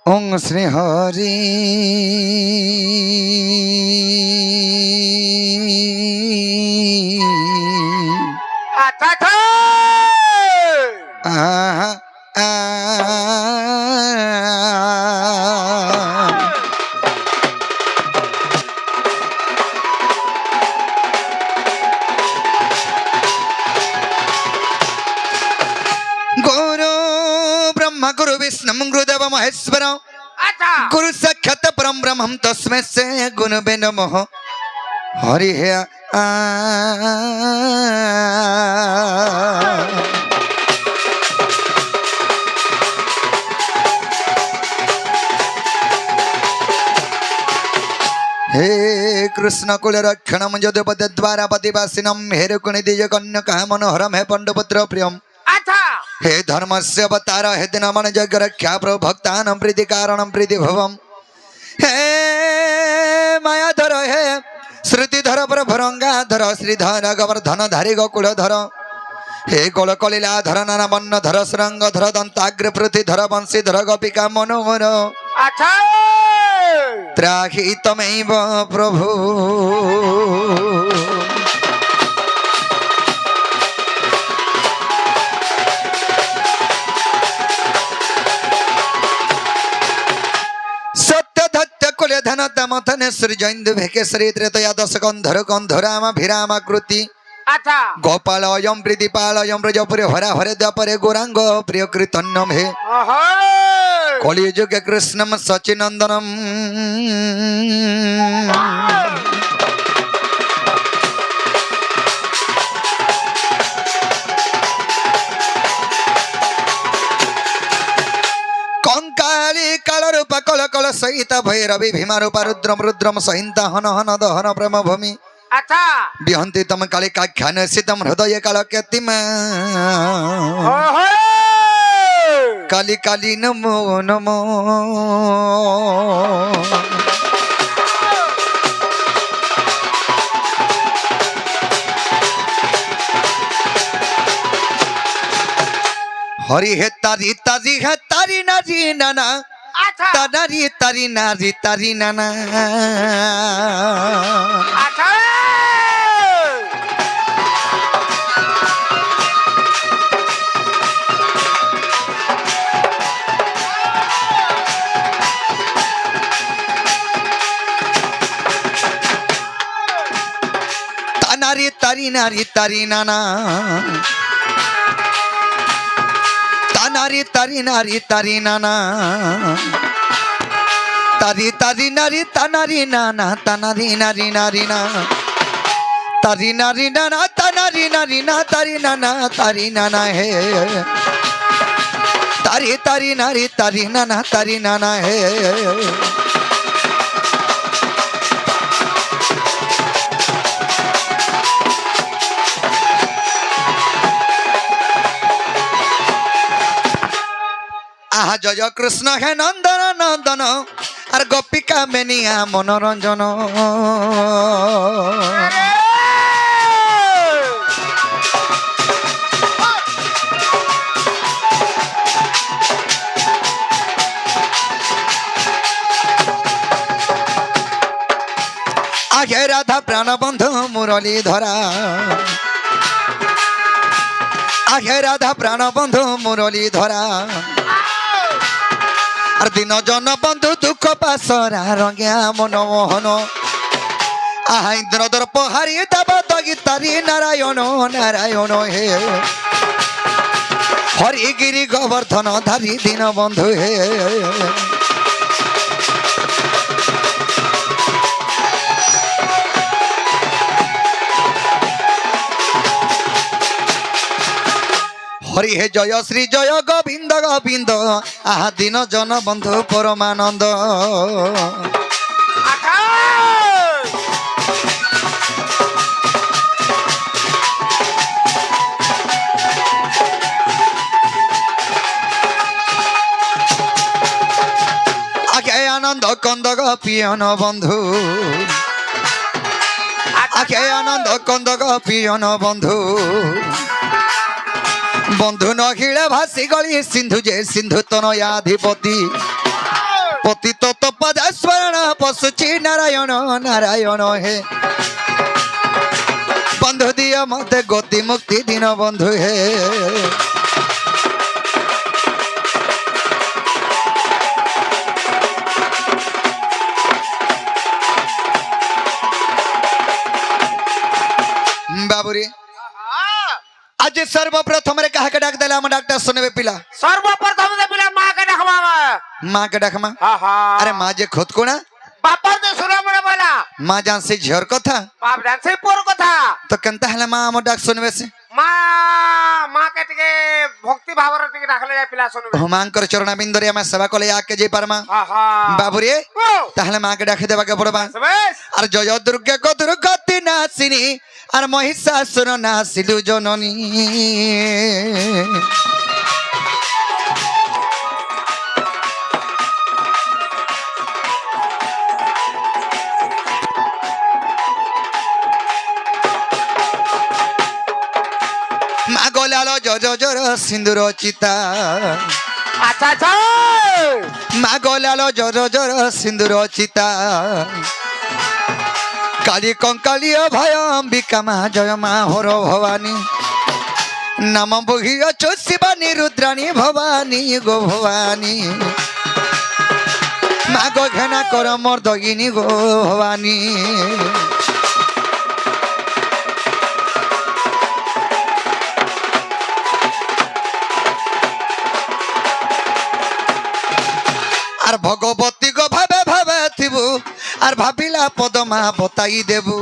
ওং শ্রী হরি আহা गुरु ब्रह्मा गुरु विष्णु गुरुदेव महेश्वर गुरु साक्षात् परम ब्रह्म तस्मै से गुरुवे नमः हरि हे हे कृष्ण कुल रक्षण जदपद द्वारा पतिवासिनम हे रुकुनि दिज कन्या मनोहरम हे पंडपुत्र प्रियम हे धर्म से अवतार हे दिन मन जग रक्षा प्रभु भक्तान प्रीति कारण प्रीति भवम हे मायाधर हे श्रुतिधर प्रभरंगाधर श्रीधर गोवर्धन धारी गोकुलधर हे गोल कलिलाधर नाना वन्नधर श्रृंगधर दंताग्र पृथ्वीधर वंशीधर गोपिका मनोहर त्राहि तमैव प्रभु कुल धन तमथन सृजैन्दु भेकेश्वरी त्रेतया दशकंधर कंधराम भिराम कृति गोपाल अयम प्रीतिपाल अयम ब्रजपुरे हरा हरे द्वापरे गौरांग प्रिय कीर्तन्यम हे कलियुगे कृष्णम सचिनंदनम कंकाली काल रूप कल कल सहित भैरवी भीमा रूप रुद्रम रुद्रम सहित हन हन दहन प्रेम भूमि बिहंती तम काली काख्यान सीतम हृदय काल केतिम काली काली नमो नमो हरि हे तारी तारी है तारी नारी नाना तारी तारी नारी तारी नाना तारी तारी नारी तारी नाना नारी तारी नारी तारी नाना तारी तारी नारी तानारी नाना तानारी नारी नारी ना तारी नारी नाना तानारी नारी ना तारी नाना तारी नाना है तारी तारी नारी तारी नाना तारी नाना है आहा जय कृष्ण है नंदन नंदन और गोपिका मेनिया मनोरंजन आगे राधा प्राण बंधु मुरली धरा आगे राधा प्राण बंधु मुरली धरा दिन जन बंधु दुख पासरा रंगिया मनमोहन आहा इंद्र दर्प हारी तब गीतारी नारायण नारायण हे हरिगिरी गोवर्धन धारी दीन बंधु हे हरि हे जय श्री जय गोविंद गोविंद आहा दिन जन बंधु परमानंद आगे आनंद कंद गोपियन बंधु आगे आनंद कंद गोपियन बंधु बंधु नखिले भासी गली सिंधु जे सिंधु तनयाधिपति পতিত পদ স্মরণ পশুচি নারায়ণ নারায়ণ হে বন্ধু দিয় মতে গতি মুক্তি দিন বন্ধু হে बाबूरी आज सर्वप्रथम रे कहा के डाक देला हम डॉक्टर सुनबे पिला सर्वप्रथम दे पिला मां के डखमा मां के डखमा अरे मां जे खुद को ना बापर दे सुना बड़ा बोला मां जान से झर कथा बाप जान से पोर कथा तो कंता हला मां हम डाक सुनबे से मां के टिके भक्ति भाव रे टिके राखले जाय पिला सुनबे हमांकर चरण बिंदरे हम सेवा कोले आके जे परमा बाबूरी ताहले मां के डाके देबा के पड़बा और जय दुर्गा को दुर्गति नासिनी और महिषासुर नासिलु जननी माँ गोलालो जोर जोर सिंदूर चिता अच्छा अच्छा माँ गोलालो जोर जोर सिंदूर चिता काली कंकाली भय अंबिका माँ जय माँ हर भवानी नाम बुही अचो शिवानी रुद्राणी भवानी गो भवानी माँ गो घना कर मर्दगिनी गो भवानी আর ভগবতী গো ভাবে ভাবে থিবু আর ভাবিলা পদমা বতাই দেবু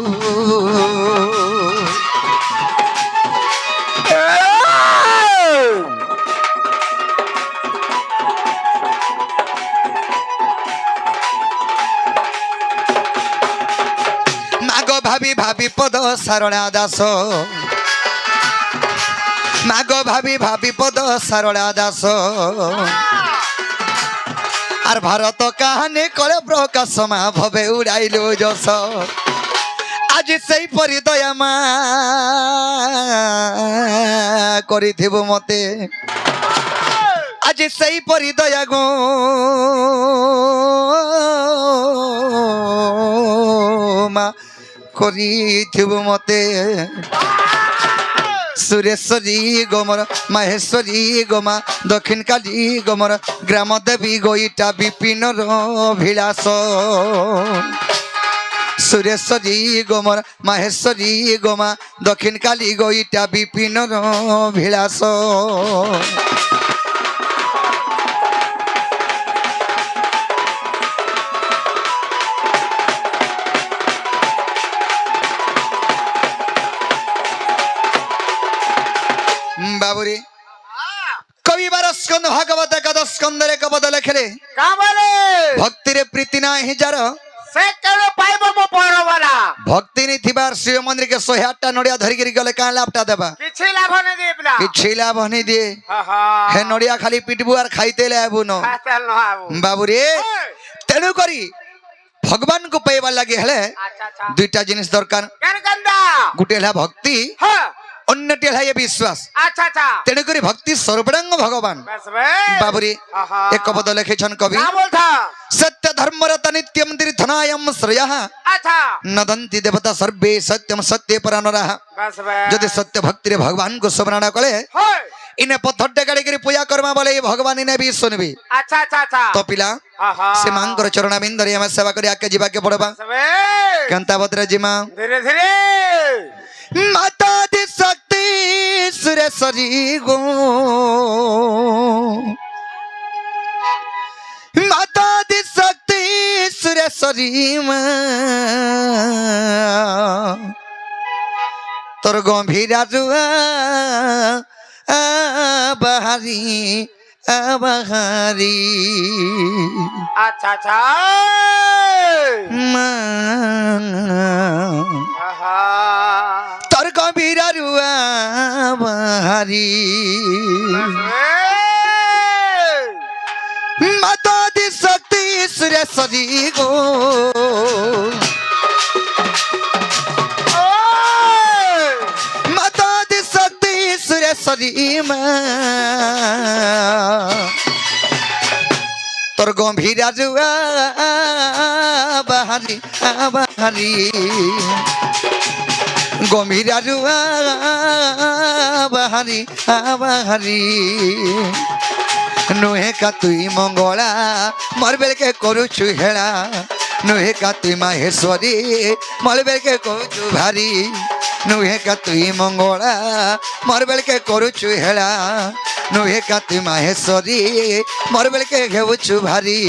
মাগ ভাবি ভাবি পদ সারণা দাস মাগ ভাবি ভাবি পদ সারণা দাস আর ভারত কাহানি করে প্রকাশ মা ভবে উড়াইলু যশ আজ সেই পরি দয়া মা করিথিবু মতে আজ সেই পরি দয়া গো মা করিথিবু মতে सुरेश्वरी गोमर महेश्वरी गोमा दक्षिण काली गोमर ग्राम देवी गोईटा विपिन भिलास सुरेश्वरी गोमर महेश्वरी गोमा दक्षिण काली गोईटा विपिन भिलास बाबूरी कवि बार स्कंद भागवत एकादश स्कंद रे कपद लेखले का बोले भक्ति रे प्रीति ना ही जार से केनो पाइबो मो परो वाला भक्ति नि थिबार शिव मंदिर के 108 टा नडिया धरि गिरी गले का लाभटा देबा किछि लाभ ने देबला किछि लाभ नि दे हे नडिया खाली पिटबु आर खाइते लेबु न बाबूरी तेनु करी भगवान को पाइबा लागे हेले दुईटा जिनिस दरकार गुटे हला भक्ति अन्य टेढ़ा ये विश्वास अच्छा अच्छा तेणु करी भक्ति सर्वडंग भगवान बाबूरी एक पद लेखे छन कवि सत्य धर्म रत नित्यम तीर्थनायम श्रेयः अच्छा नदंती देवता सर्वे सत्यम सत्य परानरः यदि सत्य भक्ति रे भगवान को स्मरण करे इने पत्थर टेकाड़ी करी पूजा करमा बोले भगवान इने भी सुनबी अच्छा अच्छा अच्छा तो पिला से मांकर चरण बिंदरे हम सेवा करी आके जीवा के पड़बा कांता भद्र जीमा धीरे धीरे माता दी शक्ति सुरेश्वरी गो माता दी शक्ति सुरेश्वरी तोर गंभीरा जुआ बहारी बहारी अच्छा अच्छा तोर गंभीरा रुआ बहारी माता दी शक्ति सुरेश्वरी गो माता दी शक्ति सुरेश्वरी তোর গম্ভীরা জুয়া বাহারি বাহারি গম্ভীরা জুয়া বাহারি বাহারি নুহে কা তুই মঙ্গলা মোর বেলকে করুছু হেলা নুহে কা তুই মাহেশ্বরী মোর বেলকে করুছু ভারি নুহে কা তুই মঙ্গলা মোর বেলকে করুছু হেলা নুহে কা তুই মাহেশ্বরী মোর বেলকে ঘেউছু ভারি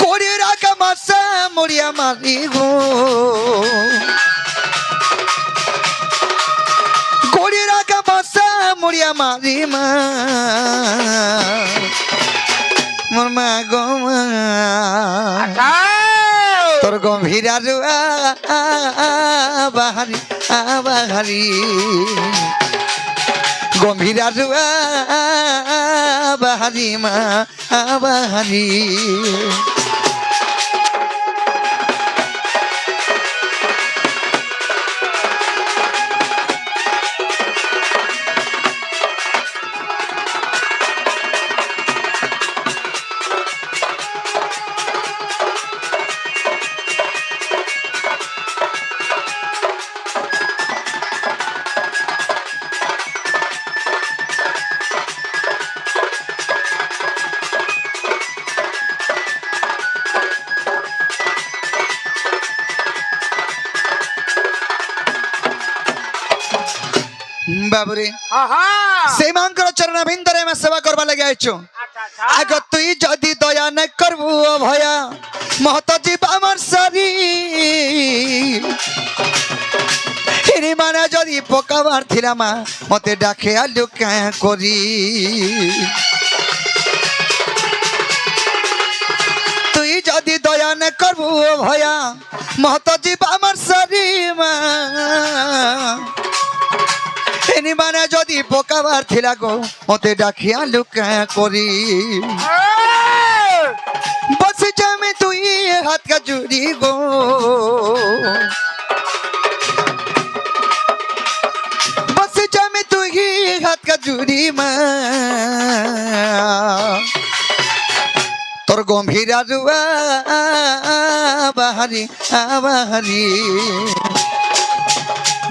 গোড়িরা কা মাসা মুড়িয়া মারি গো গোড়িরা কা মাসা মুড়িয়া মারি মা মোর মা গো মা তোর গম্ভীরা জুয়া বাহারি বাহারি গম্ভীরা জুয়া বাহারি মা বাহারি বাবুরে সেই মাঙ্কর চরণ ভিন্দরে আমি সেবা করবা লাগে আইছো আগ তুই যদি দয়া ন করবু ভয়া মহত জীব আমার সারি হিরি মানে যদি পকাবার থিলা মা মতে ডাকে আলু কে করি তুই যদি দয়া ন করবু ভয়া মহত জীব আমার সারি মা মানে যদি পোকাবার থিলা গো মতে ডাকিয়া লুকা করি বসে যামে তুই হাত কা জুড়ি গো বসে যামে তুই হাত কা জুড়ি মা তোর গম্ভীরা জুয়া বাহারি বাহারি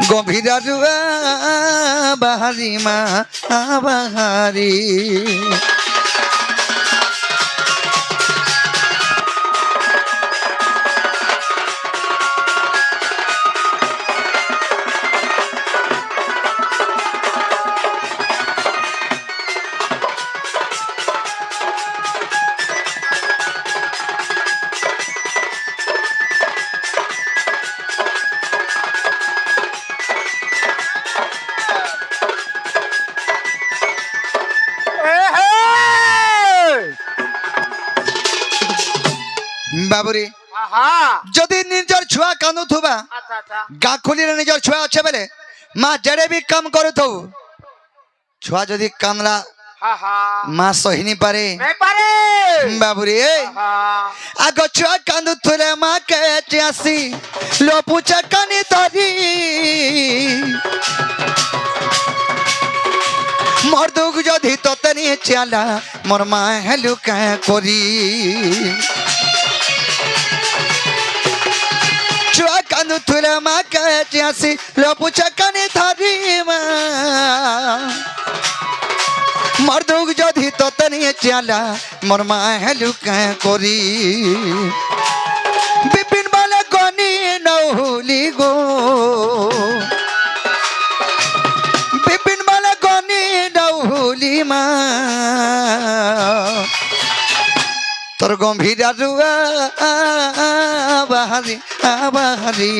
গম্ভীরা জুয়া বাহারি মা বাহারি বাবুরে যদি নিজের ছুয়া কান্দুথবা গা খুলিলে নিজের ছুয়া আছে বেলে মা যেড়ে বি কাম করুথব ছুয়া যদি কান্দলা মা সহিনি পারে বাবুরে আগ ছুয়া কান্দুথলে মা কে চিয়াসি লোপুচা কানি ধরি মোর দুঃখ যদি তোতে নিয়ে চালা মোর মা হেলু কে করি ছুয়া কান্দুথলে মা কে চিয়াসি লোপুচা কানি ধরি মা মোর দুঃখ যদি তোতে নিয়ে চালা মোর মা হেলু কে করি বিপিন বালে গনি নহুলি গো বিপিন বালে গনি নহুলি মা তোর গম্ভীরা জুয়া বাহারি বাহারি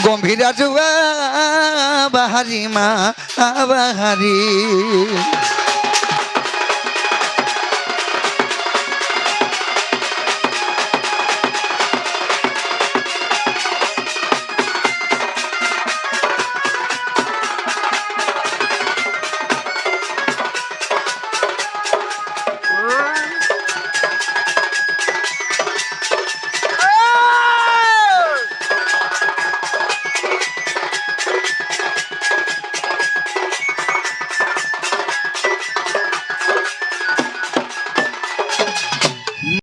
গম্ভীরা জুয়া বাহারি মা বাহারি